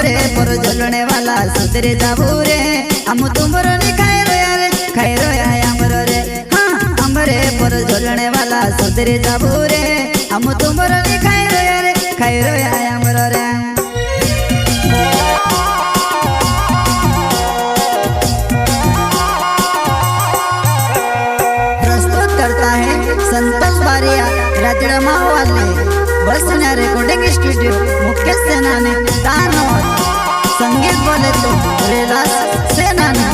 हमरे पर झलने वाला सुधरे जाबू रे हम तुमरो नहीं खाए रोया हमरो रे हाँ हमरे पर झलने वाला सुधरे जाबू रे हम तुमरो नहीं खाए रोया हमरो रे। प्रस्तुत करता है संतोष बारिया राजड़ा माहौल बसना रिकॉर्डिंग स्टूडियो मुख्य सेना ने दानोद संगीत बोले तो रेलास सेना ने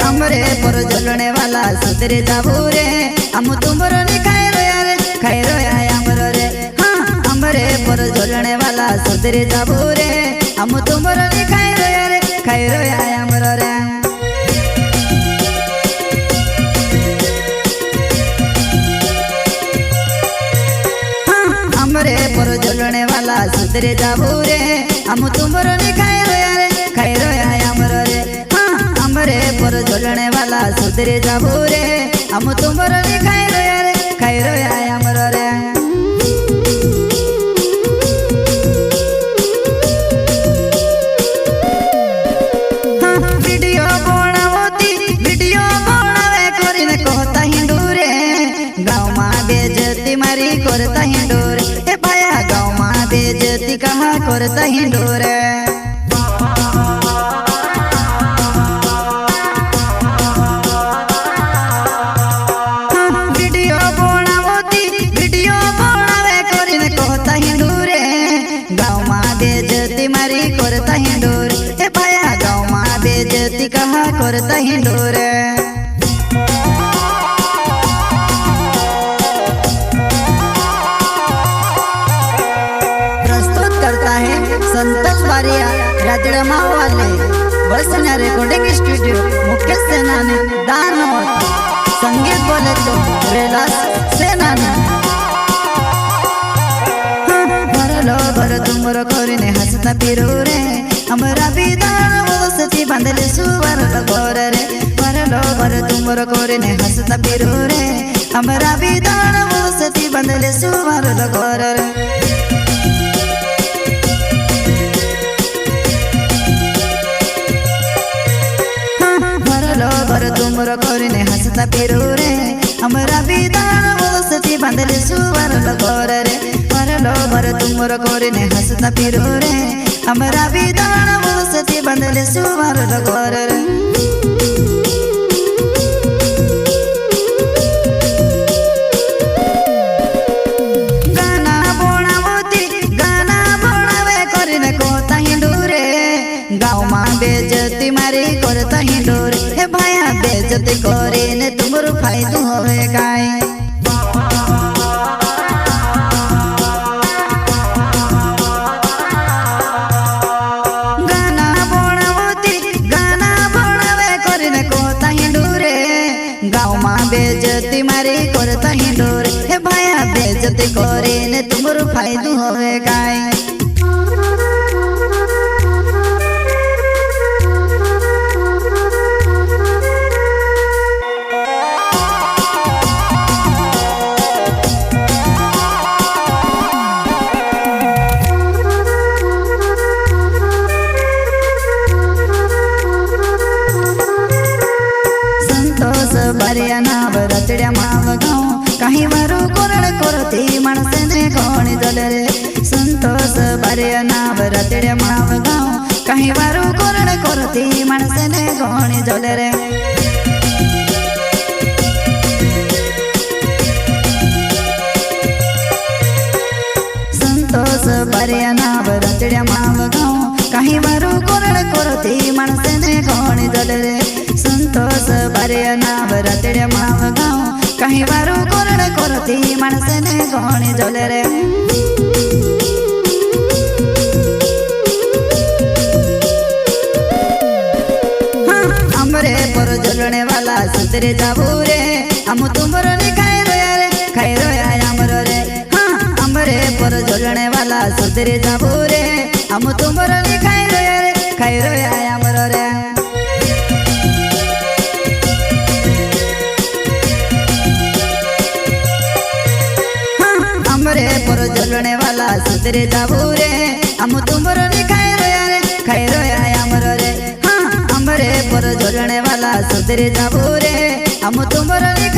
हमरे पर झलने वाला सुधरे जाबू रे हम तुमरो नहीं खाए रोया हमरो रे हाँ हमरे पर झलने वाला सुधरे जाबू रे हम तुमरो नहीं खाए रोया हमरो रे। हमरे पर झलने वाला सुधरे जाबू रे हम तुमरो नहीं खाए रोया हमरो रे हाँ हमरे पर झलने वाला सुधरे जाबू रे हम तुमरो नहीं खाए रोया हमरो रे। वीडियो बनावे कोरीने कहता हिंदूरे गाँव में बेइज्जती मारी करता हिंदूरे ए भाया गाँव में बेइज्जती कहाँ करता हिंदूरे। वीडियो बनावे कोरीने कहता हिंदूरे गाँव में बेइज्जती मारी करता हिंदूरे ए भाया गाँव में बेइज्जती कहाँ करता हिंदूरे। संतोष बारिया राजड़ा माहौल बसना रिकॉर्डिंग स्टूडियो मुख्य सेना ने दानोद संगीत बोले तो रेलास सेना ने भरलो भर तुमरो कोरीने हंसता पिरो रे हमरा विधान वसती बंदले सुवर लगोर रे भरलो भर तुमरो कोरीने हंसता पिरो रे हमरा विधान वसती बंदले सुवर लगोर रे। भर तुमरो कोरीने हंसता पिरो रे हमरा विधान वसती बंदले सुवर लगोर रे भरलो भर तुमरो कोरीने हंसता पिरो रे हमरा विधान वसती बंदले सुवर लगोर रे। गाना बनावे कोरीने कहता हिंदूरे गाँव में बेइज्जती मारी करता हिंदूरे ए भाया बेइज्जती कोरीने तुमरो फायदो होवे काय। गाना बनावे कोरीने कहता हिंदूरे गाँव में बेइज्जती मारी करता हिंदूरे ए भाया बेइज्जती कोरीने तुमरो फायदो होवे काय। बारिया नाव रचड्या माव गाँव काही वारू कोरड करती माणसेने कोणी जले रे संतोष बारिया नाव रचड्या माव गाँव काही वारू कोरड करती माणसेने कोणी जले रे। संतोष बारिया नाव रचड्या माव गाँव काही वारू कोरड करती माणसेने कोणी जले रे संतोष बारिया नाव रचड्या माव गाँव काही वारू कोरड करती माणसेने कोणी जले रे। हमरे पर झलने वाला सुधरे जाबू रे हम तुमरो नहीं खाए रोया हमरो रे हाँ हमरे पर झलने वाला सुधरे जाबू रे हम तुमरो नहीं खाए रोया हमरो रे। हमरे पर झलने वाला सुधरे जाबू रे हम तुमरो नी खाई रोया अमर रे हाँ हमरे पर झोलने वाला सुधरे जाबू रे हम तुमरो नी